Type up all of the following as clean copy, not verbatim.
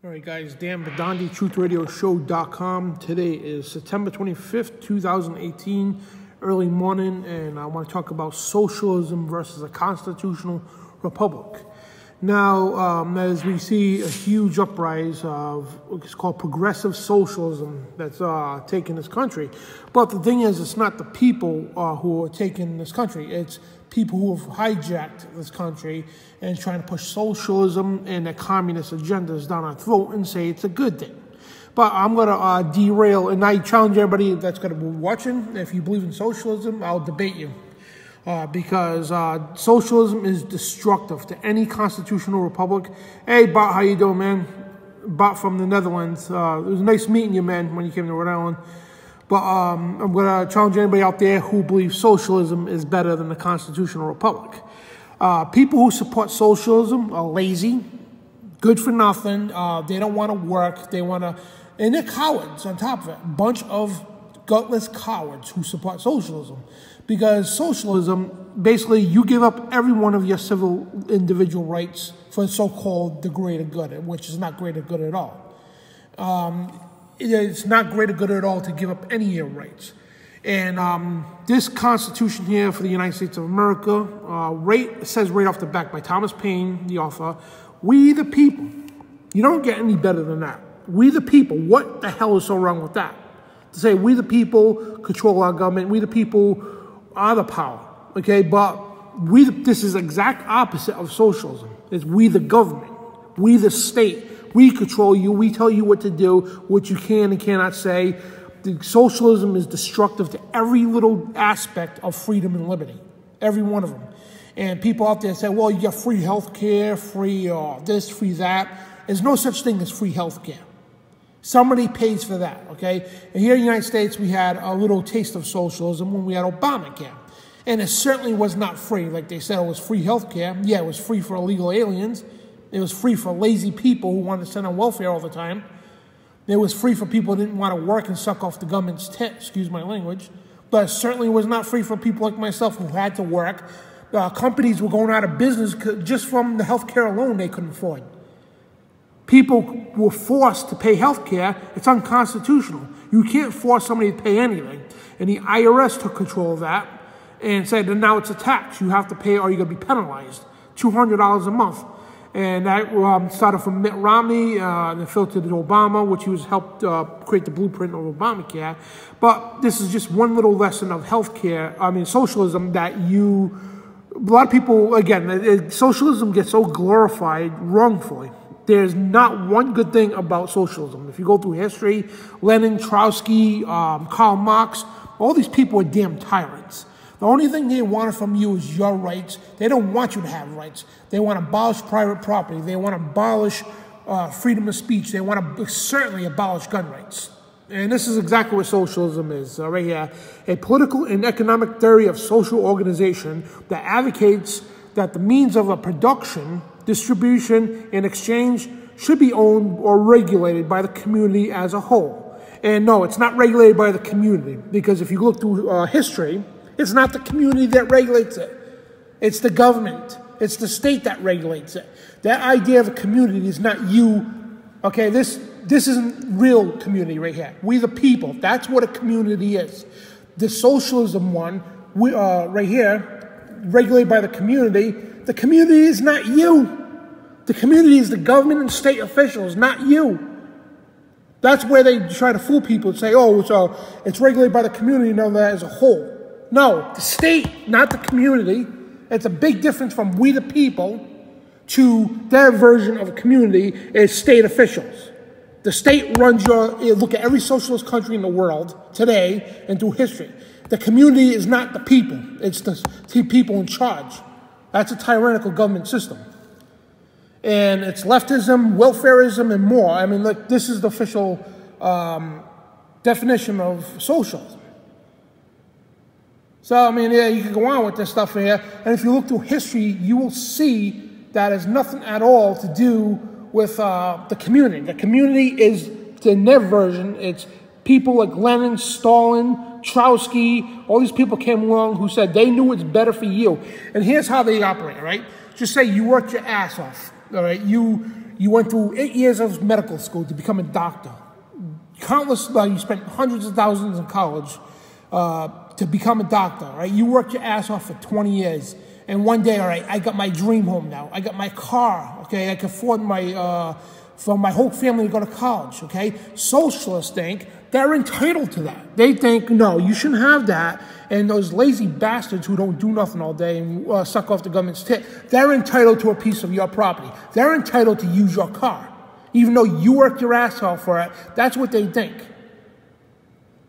All right, guys, Dan Bidondi, TruthRadioShow.com. Today is September 25th, 2018, early morning, and I want to talk about socialism versus a constitutional republic. Now, as we see a huge uprise of what's called progressive socialism that's taking this country. But the thing is, it's not the people who are taking this country. It's people who have hijacked this country and trying to push socialism and their communist agendas down our throat and say it's a good thing. But I'm going to derail, and I challenge everybody that's going to be watching, if you believe in socialism, I'll debate you. Because socialism is destructive to any constitutional republic. Hey, Bart, how you doing, man? Bart from the Netherlands. It was nice meeting you, man, when you came to Rhode Island. But I'm going to challenge anybody out there who believes socialism is better than the constitutional republic. People who support socialism are lazy, good for nothing. They don't want to work. They want to, and they're cowards on top of it. Bunch of gutless cowards who support socialism. Because socialism, basically, you give up every one of your civil individual rights for so-called the greater good, which is not greater good at all. It's not greater good at all to give up any of your rights. And this Constitution here for the United States of America, it says right off the back by Thomas Paine, the author, we the people. You don't get any better than that. We the people. What the hell is so wrong with that? To say we the people control our government, we the people are the power, okay? But this is exact opposite of socialism. It's we the government, we the state. We control you. We tell you what to do, what you can and cannot say. Socialism is destructive to every little aspect of freedom and liberty, every one of them. And people out there say, well, you get free health care, free this, free that. There's no such thing as free health care. Somebody pays for that, okay? And here in the United States, we had a little taste of socialism when we had Obamacare. And it certainly was not free. Like they said, it was free health care. Yeah, it was free for illegal aliens. It was free for lazy people who wanted to sit on welfare all the time. It was free for people who didn't want to work and suck off the government's tit, excuse my language. But it certainly was not free for people like myself who had to work. Companies were going out of business just from the health care alone they couldn't afford. People were forced to pay health care. It's unconstitutional. You can't force somebody to pay anything. And the IRS took control of that and said that now it's a tax. You have to pay or you're going to be penalized. $200 a month. And that started from Mitt Romney, and filtered to Obama, which he was helped create the blueprint of Obamacare. But this is just one little lesson of healthcare, socialism, that a lot of people, again, socialism gets so glorified wrongfully. There's not one good thing about socialism. If you go through history, Lenin, Trotsky, Karl Marx, all these people are damn tyrants. The only thing they want from you is your rights. They don't want you to have rights. They want to abolish private property. They want to abolish freedom of speech. They want to certainly abolish gun rights. And this is exactly what socialism is right here. A political and economic theory of social organization that advocates that the means of a production, distribution, and exchange should be owned or regulated by the community as a whole. And no, it's not regulated by the community, because if you look through history, it's not the community that regulates it. It's the government. It's the state that regulates it. That idea of a community is not you. Okay, this isn't real community right here. We the people. That's what a community is. The socialism one, right here, regulated by the community. The community is not you. The community is the government and state officials, not you. That's where they try to fool people and say, oh, so it's regulated by the community, no, that as a whole. No, the state, not the community. It's a big difference from we the people to their version of a community is state officials. The state runs look at every socialist country in the world today and through history. The community is not the people. It's the people in charge. That's a tyrannical government system. And it's leftism, welfarism, and more. This is the official definition of socialism. So, yeah, you can go on with this stuff here. And if you look through history, you will see that has nothing at all to do with the community. The community is, in their version, it's people like Lenin, Stalin, Trotsky. All these people came along who said they knew it's better for you. And here's how they operate, right? Just say you worked your ass off. All right, you went through 8 years of medical school to become a doctor. Countless, you spent hundreds of thousands in college to become a doctor, right? You worked your ass off for 20 years. And one day, all right, I got my dream home now. I got my car, okay? I can afford for my whole family to go to college, okay? Socialists think they're entitled to that. They think, no, you shouldn't have that. And those lazy bastards who don't do nothing all day and suck off the government's tit, they're entitled to a piece of your property. They're entitled to use your car. Even though you worked your ass off for it, that's what they think.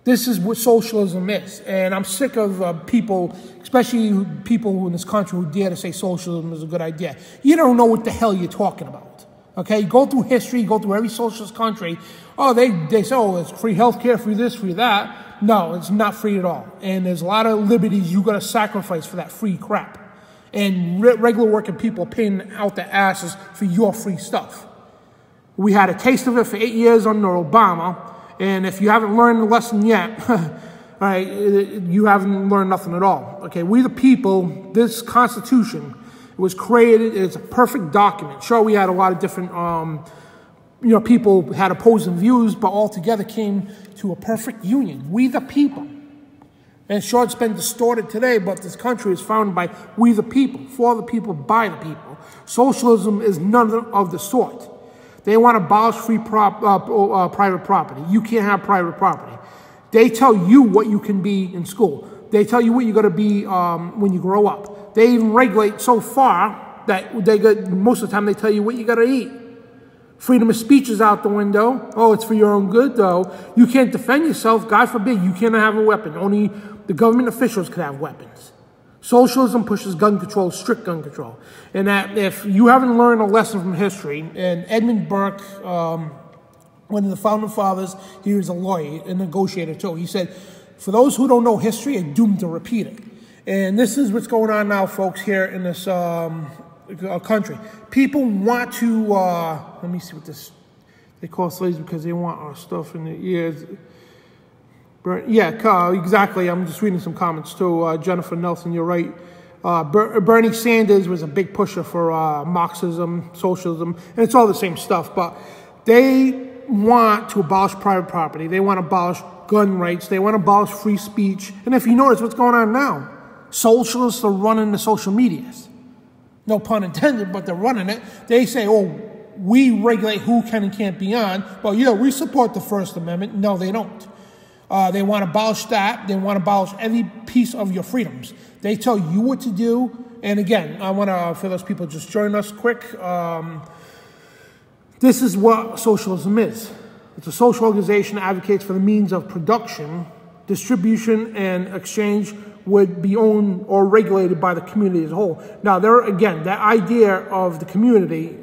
This is what socialism is. And I'm sick of people, especially people in this country who dare to say socialism is a good idea. You don't know what the hell you're talking about. Okay? Go through history, go through every socialist country. Oh, they say, oh, it's free healthcare, free this, free that. No, it's not free at all. And there's a lot of liberties you got to sacrifice for that free crap. And regular working people are paying out their asses for your free stuff. We had a taste of it for 8 years under Obama, and if you haven't learned the lesson yet, all right, you haven't learned nothing at all. Okay, we the people, this Constitution was created, it's a perfect document. Sure, we had a lot of different, people had opposing views, but all together came to a perfect union. We the people. And sure, it's been distorted today, but this country is founded by we the people, for the people, by the people. Socialism is none of the sort. They want to abolish private property. You can't have private property. They tell you what you can be in school. They tell you what you're going to be when you grow up. They even regulate so far that most of the time they tell you what you got to eat. Freedom of speech is out the window. Oh, it's for your own good, though. You can't defend yourself. God forbid, you can't have a weapon. Only the government officials could have weapons. Socialism pushes gun control, strict gun control. And that if you haven't learned a lesson from history, and Edmund Burke, one of the founding fathers, he was a lawyer, a negotiator too. He said, for those who don't know history, are doomed to repeat it. And this is what's going on now, folks, here in this country. People want to, let me see what this, they call slaves because they want our stuff in their ears. Yeah, exactly. I'm just reading some comments too. Jennifer Nelson, you're right. Bernie Sanders was a big pusher for Marxism, socialism, and it's all the same stuff. But they want to abolish private property. They want to abolish gun rights. They want to abolish free speech. And if you notice what's going on now, socialists are running the social medias. No pun intended, but they're running it. They say, oh, we regulate who can and can't be on. Well, yeah, we support the First Amendment. No, they don't. They want to abolish that. They want to abolish every piece of your freedoms. They tell you what to do. And again, I want to, for those people just join us quick, this is what socialism is. It's a social organization that advocates for the means of production, distribution, and exchange would be owned or regulated by the community as a whole. Now, there again, that idea of the community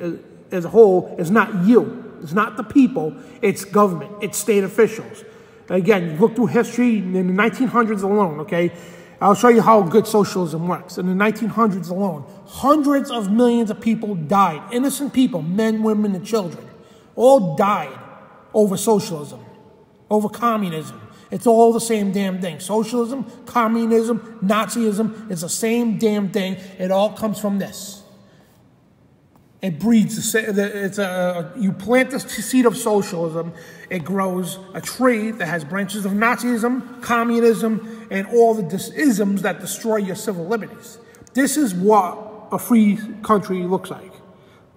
as a whole is not you. It's not the people. It's government. It's state officials. Again, you look through history in the 1900s alone, okay? I'll show you how good socialism works. In the 1900s alone, hundreds of millions of people died. Innocent people, men, women, and children, all died over socialism, over communism. It's all the same damn thing. Socialism, communism, Nazism, it's the same damn thing. It all comes from this. It breeds, you plant the seed of socialism, it grows a tree that has branches of Nazism, communism, and all the isms that destroy your civil liberties. This is what a free country looks like.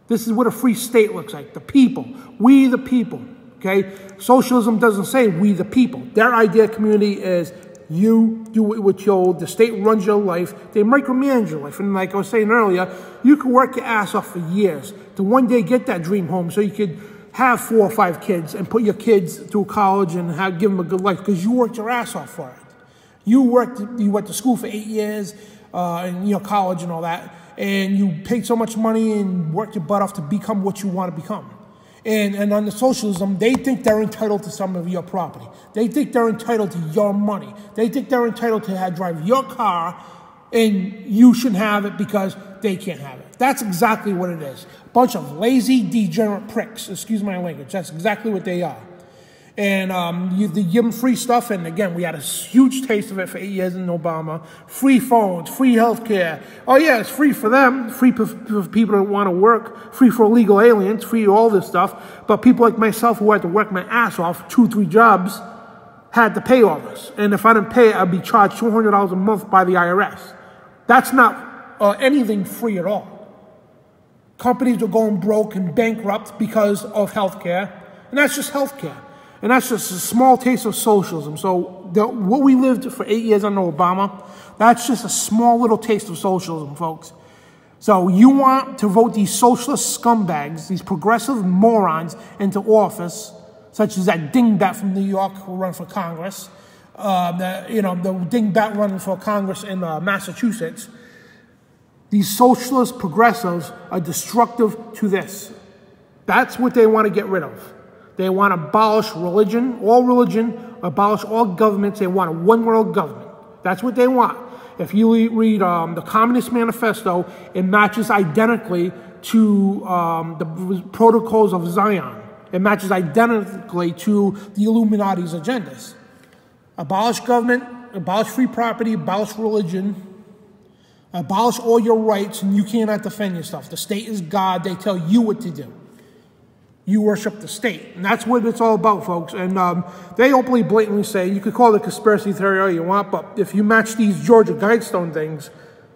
This is what a free state looks like. The people. We the people. Okay? Socialism doesn't say we the people. Their idea of community is you do it with the state runs your life. They micromanage your life. And like I was saying earlier, you can work your ass off for years to one day get that dream home so you could have 4 or 5 kids and put your kids through college and give them a good life because you worked your ass off for it. You went to school for 8 years, college and all that, and you paid so much money and worked your butt off to become what you want to become. And under socialism, they think they're entitled to some of your property. They think they're entitled to your money. They think they're entitled to drive your car, and you shouldn't have it because they can't have it. That's exactly what it is. A bunch of lazy, degenerate pricks. Excuse my language. That's exactly what they are. And they give them free stuff, and again, we had a huge taste of it for 8 years in Obama. Free phones, free health care. Oh yeah, it's free for them, free for people that want to work, free for illegal aliens, free all this stuff. But people like myself who had to work my ass off, 2 or 3 jobs, had to pay all this. And if I didn't pay it, I'd be charged $200 a month by the IRS. That's not anything free at all. Companies are going broke and bankrupt because of health care, and that's just health care. And that's just a small taste of socialism. So what we lived for 8 years under Obama, that's just a small little taste of socialism, folks. So you want to vote these socialist scumbags, these progressive morons into office, such as that dingbat from New York who run for Congress, the dingbat running for Congress in Massachusetts. These socialist progressives are destructive to this. That's what they want to get rid of. They want to abolish religion, abolish all governments. They want a one-world government. That's what they want. If you read the Communist Manifesto, it matches identically to the Protocols of Zion. It matches identically to the Illuminati's agendas. Abolish government, abolish free property, abolish religion, abolish all your rights, and you cannot defend yourself. The state is God. They tell you what to do. You worship the state. And that's what it's all about, folks. And they openly, blatantly say, you could call it a conspiracy theory all you want, but if you match these Georgia Guidestone things,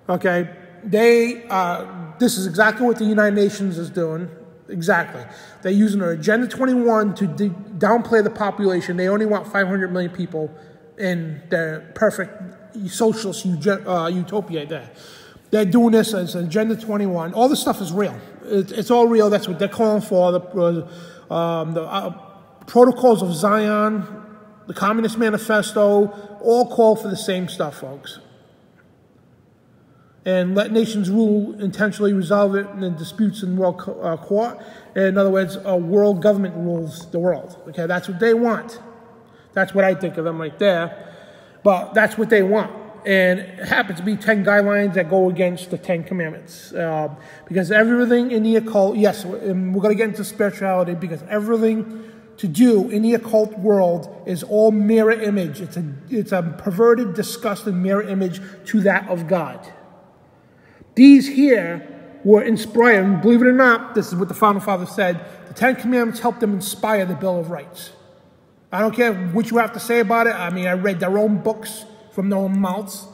okay, this is exactly what the United Nations is doing. Exactly. They're using their Agenda 21 to downplay the population. They only want 500 million people in their perfect socialist utopia there. They're doing this as Agenda 21. All this stuff is real. It's all real. That's what they're calling for. The Protocols of Zion, the Communist Manifesto, all call for the same stuff, folks. And let nations rule, intentionally resolve it in disputes in world court. In other words, a world government rules the world. Okay, that's what they want. That's what I think of them right there. But that's what they want. And it happens to be 10 guidelines that go against the 10 commandments. Because everything in the occult, yes, and we're going to get into spirituality, because everything to do in the occult world is all mirror image. It's a perverted, disgusting mirror image to that of God. These here were inspired, and believe it or not, this is what the Founding Fathers said, the 10 commandments helped them inspire the Bill of Rights. I don't care what you have to say about it. I mean, I read their own books from their own mouths.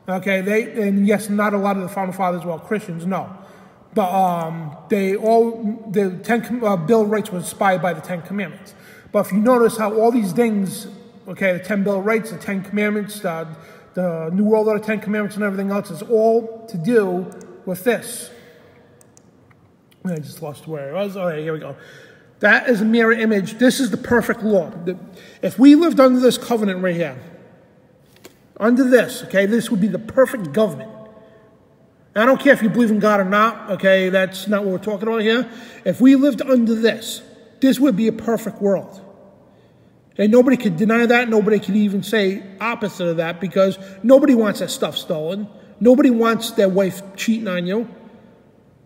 Okay, and yes, not a lot of the Founding Fathers were Christians, no. But the 10 Bill of Rights was inspired by the 10 Commandments. But if you notice how all these things, okay, the 10 Bill of Rights, the 10 Commandments, the New World Order, 10 Commandments, and everything else is all to do with this. I just lost where it was. All right, here we go. That is a mirror image. This is the perfect law. If we lived under this covenant right here, under this, okay, this would be the perfect government. I don't care if you believe in God or not, okay, that's not what we're talking about here. If we lived under this, this would be a perfect world. And nobody could deny that. Nobody could even say opposite of that, because nobody wants that stuff stolen. Nobody wants their wife cheating on you.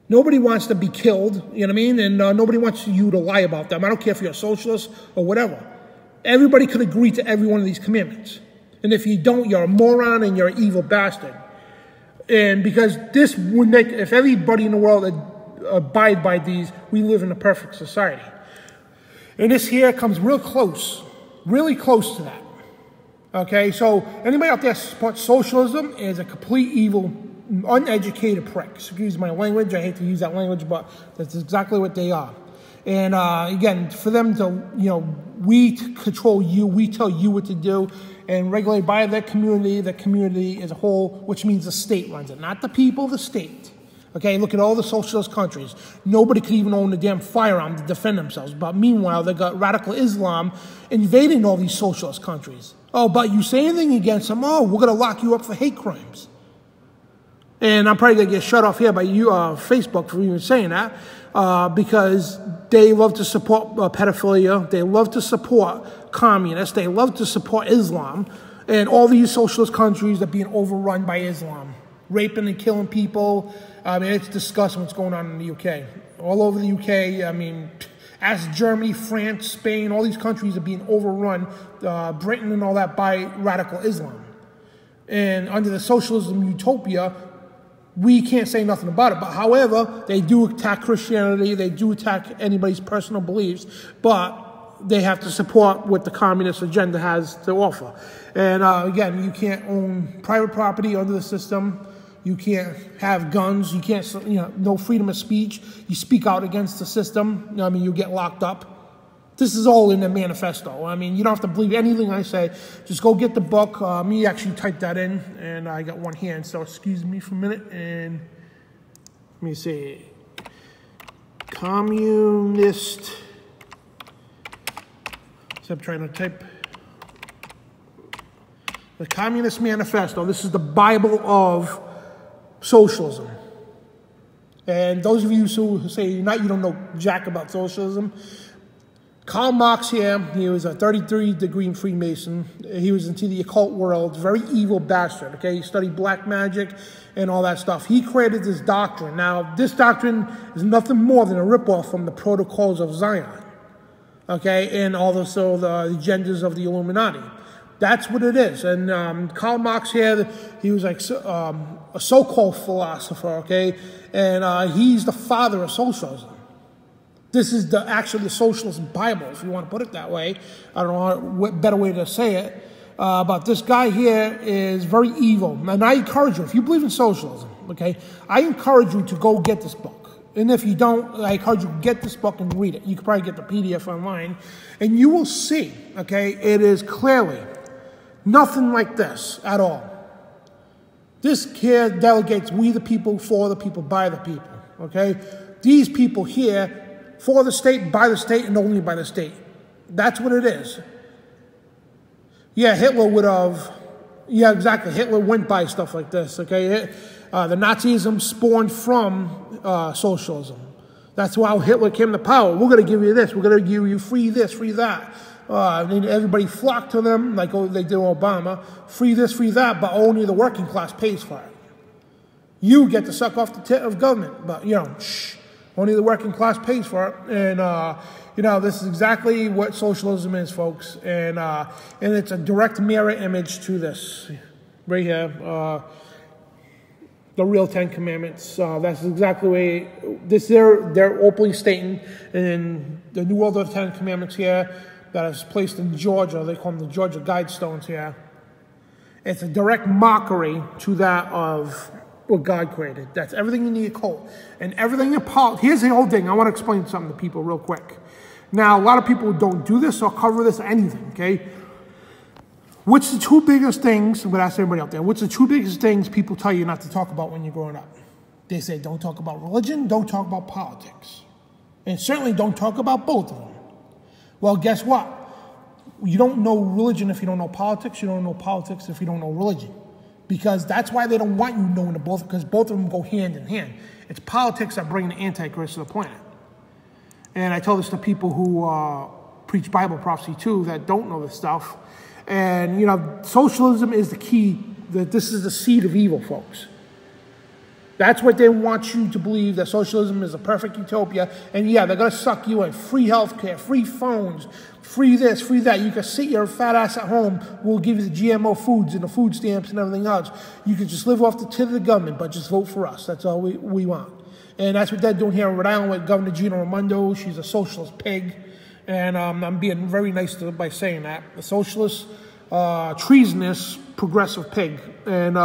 Nobody wants to be killed, you know what I mean? And nobody wants you to lie about them. I don't care if you're a socialist or whatever. Everybody could agree to every one of these commandments. And if you don't, you're a moron and you're an evil bastard. And because this would make, if everybody in the world abide by these, we live in a perfect society. And this here comes real close, really close to that. Okay, so anybody out there supports socialism is a complete evil, uneducated prick. Excuse my language. I hate to use that language, but that's exactly what they are. And again, for them to, we control you, we tell you what to do, and regulated by the community as a whole, which means the state runs it, not the people, the state. Okay, look at all the socialist countries. Nobody could even own a damn firearm to defend themselves. But meanwhile, they got radical Islam invading all these socialist countries. Oh, but you say anything against them, oh, we're going to lock you up for hate crimes. And I'm probably going to get shut off here by you, Facebook, for even saying that, because they love to support pedophilia. They love to support communists. They love to support Islam. And all these socialist countries are being overrun by Islam, raping and killing people. I mean, it's disgusting what's going on in the UK. All over the UK, I mean, as Germany, France, Spain, all these countries are being overrun, Britain and all that, by radical Islam. And under the socialism utopia, we can't say nothing about it. But however, they do attack Christianity, they do attack anybody's personal beliefs, but they have to support what the communist agenda has to offer. And again, you can't own private property under the system. You can't have guns. You can't, no freedom of speech. You speak out against the system, I mean, you get locked up. This is all in the manifesto. I mean, you don't have to believe anything I say. Just go get the book. Me actually typed that in, and I got one hand, so excuse me for a minute. And let me see. Communist. So I'm trying to type. The Communist Manifesto. This is the Bible of socialism. And those of you who say you don't know jack about socialism, Karl Marx here, he was a 33-degree Freemason. He was into the occult world, very evil bastard, okay? He studied black magic and all that stuff. He created this doctrine. Now, this doctrine is nothing more than a ripoff from the Protocols of Zion, okay? And also the agendas of the Illuminati. That's what it is. And Karl Marx here, he was like a so-called philosopher, okay? And he's the father of socialism. This is actually the socialist Bible, if you want to put it that way. I don't know what better way to say it. But this guy here is very evil. And I encourage you, if you believe in socialism, okay, I encourage you to go get this book. And if you don't, I encourage you to get this book and read it. You can probably get the PDF online. And you will see, okay, it is clearly nothing like this at all. This here delegates we the people, for the people, by the people, okay? These people here, for the state, by the state, and only by the state. That's what it is. Yeah, Hitler would have, yeah, exactly. Hitler went by stuff like this, okay? The Nazism spawned from socialism. That's how Hitler came to power. We're going to give you this. We're going to give you free this, free that. And everybody flocked to them, like they did Obama. Free this, free that, but only the working class pays for it. You get to suck off the tit of government, but, shh. Only the working class pays for it. And, this is exactly what socialism is, folks. And it's a direct mirror image to this right here. The real Ten Commandments. That's exactly the way they're openly stating in the New World of the Ten Commandments here that is placed in Georgia. They call them the Georgia Guidestones here. It's a direct mockery to that of what God created. That's everything in the occult. And everything in politics. Here's the whole thing. I want to explain something to people real quick. Now, a lot of people don't do this or cover this or anything, okay? What's the two biggest things, I'm going to ask everybody out there, what's the two biggest things people tell you not to talk about when you're growing up? They say, don't talk about religion, don't talk about politics. And certainly don't talk about both of them. Well, guess what? You don't know religion if you don't know politics. You don't know politics if you don't know religion. Because that's why they don't want you knowing the both, because both of them go hand in hand. It's politics that bring the Antichrist to the planet. And I tell this to people who preach Bible prophecy too, that don't know this stuff. And, socialism is the key, that this is the seed of evil, folks. That's what they want you to believe, that socialism is a perfect utopia. And yeah, they're going to suck you in. Free healthcare, free phones, free this, free that. You can sit your fat ass at home. We'll give you the GMO foods and the food stamps and everything else. You can just live off the tit of the government, but just vote for us. That's all we want. And that's what they're doing here in Rhode Island with Governor Gina Raimondo. She's a socialist pig. And I'm being very nice to her by saying that. A socialist, treasonous, progressive pig. And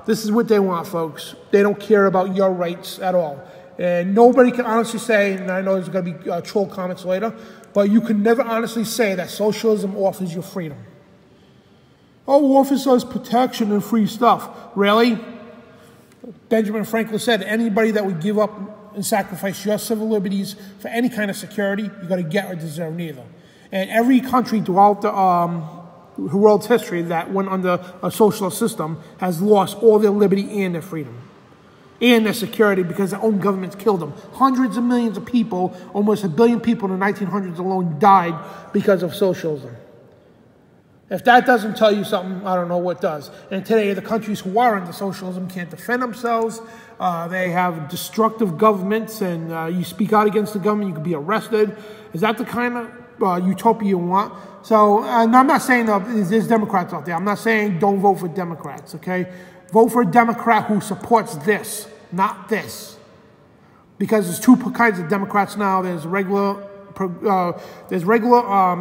this is what they want, folks. They don't care about your rights at all. And nobody can honestly say, and I know there's going to be troll comments later, but you can never honestly say that socialism offers you freedom. Oh, offers us protection and free stuff. Really? Benjamin Franklin said, anybody that would give up and sacrifice your civil liberties for any kind of security, you're going to get or deserve neither. And every country throughout the world's history that went under a socialist system has lost all their liberty and their freedom and their security because their own governments killed them. Hundreds of millions of people, almost 1 billion people in the 1900s alone died because of socialism. If that doesn't tell you something, I don't know what does. And today, the countries who are under socialism can't defend themselves. They have destructive governments, and you speak out against the government, you could be arrested. Is that the kind of utopia you want? So, and I'm not saying there's Democrats out there. I'm not saying don't vote for Democrats, okay? Vote for a Democrat who supports this, not this. Because there's two kinds of Democrats now. There's regular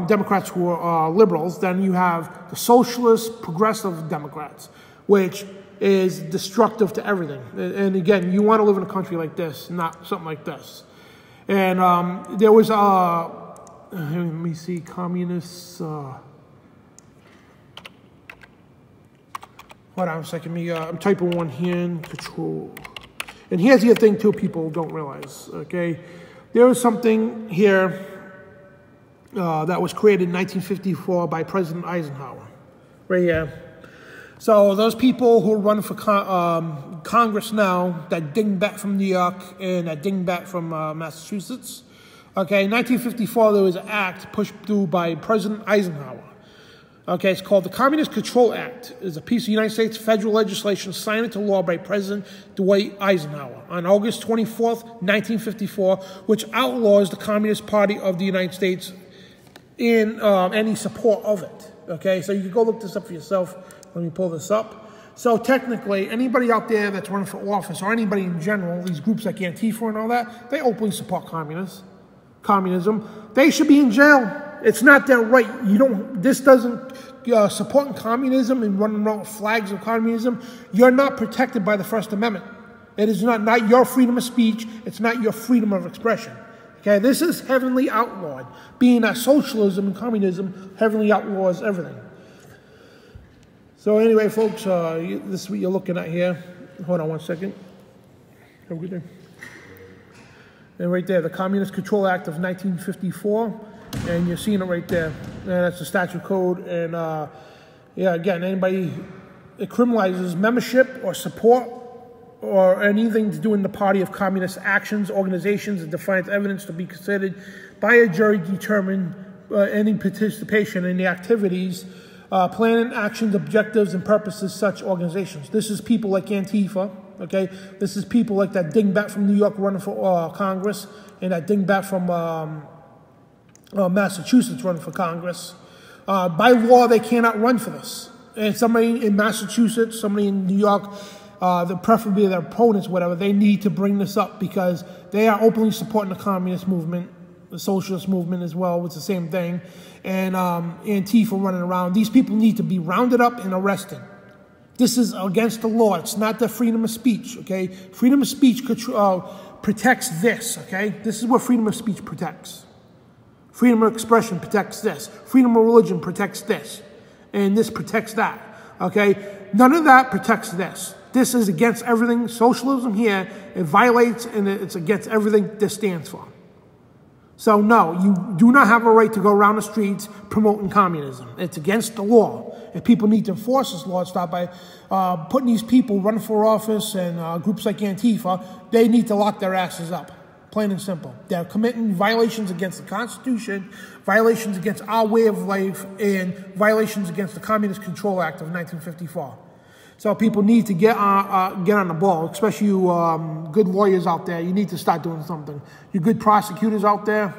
Democrats who are liberals. Then you have the socialist, progressive Democrats, which is destructive to everything. And again, you want to live in a country like this, not something like this. And there was, let me see, communists. Hold on a second. I'm typing one here in control. And here's the other thing, too, people don't realize, okay? There was something here that was created in 1954 by President Eisenhower, right here. So those people who are running for Congress now, that dingbat from New York and that dingbat from Massachusetts, okay, in 1954 there was an act pushed through by President Eisenhower. Okay, it's called the Communist Control Act. It's a piece of United States federal legislation signed into law by President Dwight Eisenhower on August 24th, 1954, which outlaws the Communist Party of the United States in any support of it. Okay, so you can go look this up for yourself. Let me pull this up. So technically, anybody out there that's running for office, or anybody in general, these groups like Antifa and all that, they openly support communism. They should be in jail. It's not their right. This doesn't, supporting communism and running around with flags of communism, you're not protected by the First Amendment. It is not your freedom of speech. It's not your freedom of expression. Okay, this is heavily outlawed. Being that socialism and communism heavily outlaws everything. So anyway, folks, this is what you're looking at here. Hold on one second. Have a good day. And right there, the Communist Control Act of 1954. And you're seeing it right there. And that's the statute code. And yeah, again, anybody, it criminalizes membership or support or anything to do in the party of communist actions, organizations, and defines evidence to be considered by a jury to determine any participation in the activities, planning, actions, objectives, and purposes of such organizations. This is people like Antifa, okay? This is people like that dingbat from New York running for Congress, and that dingbat from Massachusetts running for Congress. By law, they cannot run for this. And somebody in Massachusetts, somebody in New York, preferably their opponents, whatever, they need to bring this up because they are openly supporting the communist movement, the socialist movement as well, it's the same thing, and Antifa running around. These people need to be rounded up and arrested. This is against the law. It's not the freedom of speech, okay? Freedom of speech protects this, okay? This is what freedom of speech protects. Freedom of expression protects this. Freedom of religion protects this. And this protects that, okay? None of that protects this. This is against everything. Socialism here, it violates and it's against everything this stands for. So no, you do not have a right to go around the streets promoting communism. It's against the law. And people need to enforce this law. Stop by putting these people running for office and groups like Antifa, they need to lock their asses up. Plain and simple. They're committing violations against the Constitution, violations against our way of life, and violations against the Communist Control Act of 1954. So people need to get on the ball, especially you good lawyers out there. You need to start doing something. You good prosecutors out there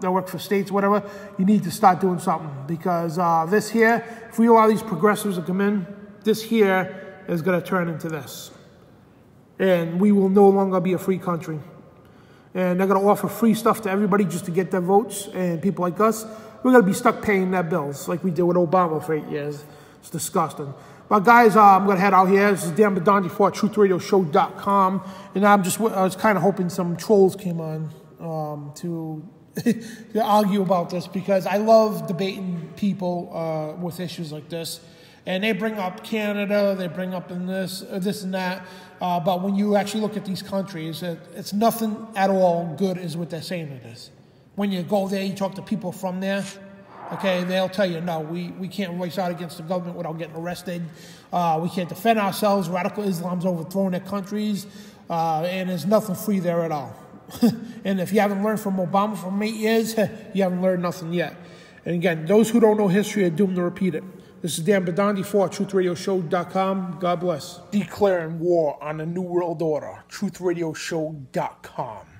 that work for states, whatever, you need to start doing something. Because this here, if we allow these progressives to come in, this here is going to turn into this. And we will no longer be a free country. And they're going to offer free stuff to everybody just to get their votes. And people like us, we're going to be stuck paying their bills like we did with Obama for 8 years. It's disgusting. But guys, I'm going to head out here. This is Dan Bidondi for TruthRadioShow.com. And I was kind of hoping some trolls came on to argue about this because I love debating people with issues like this. And they bring up Canada, they bring up this and that. But when you actually look at these countries, it's nothing at all good is what they're saying it is. When you go there, you talk to people from there, okay, they'll tell you, no, we can't voice out against the government without getting arrested. We can't defend ourselves. Radical Islam's overthrown their countries. And there's nothing free there at all. And if you haven't learned from Obama for 8 years, you haven't learned nothing yet. And again, those who don't know history are doomed to repeat it. This is Dan Bidondi for TruthRadioShow.com. God bless. Declaring war on the New World Order. TruthRadioShow.com.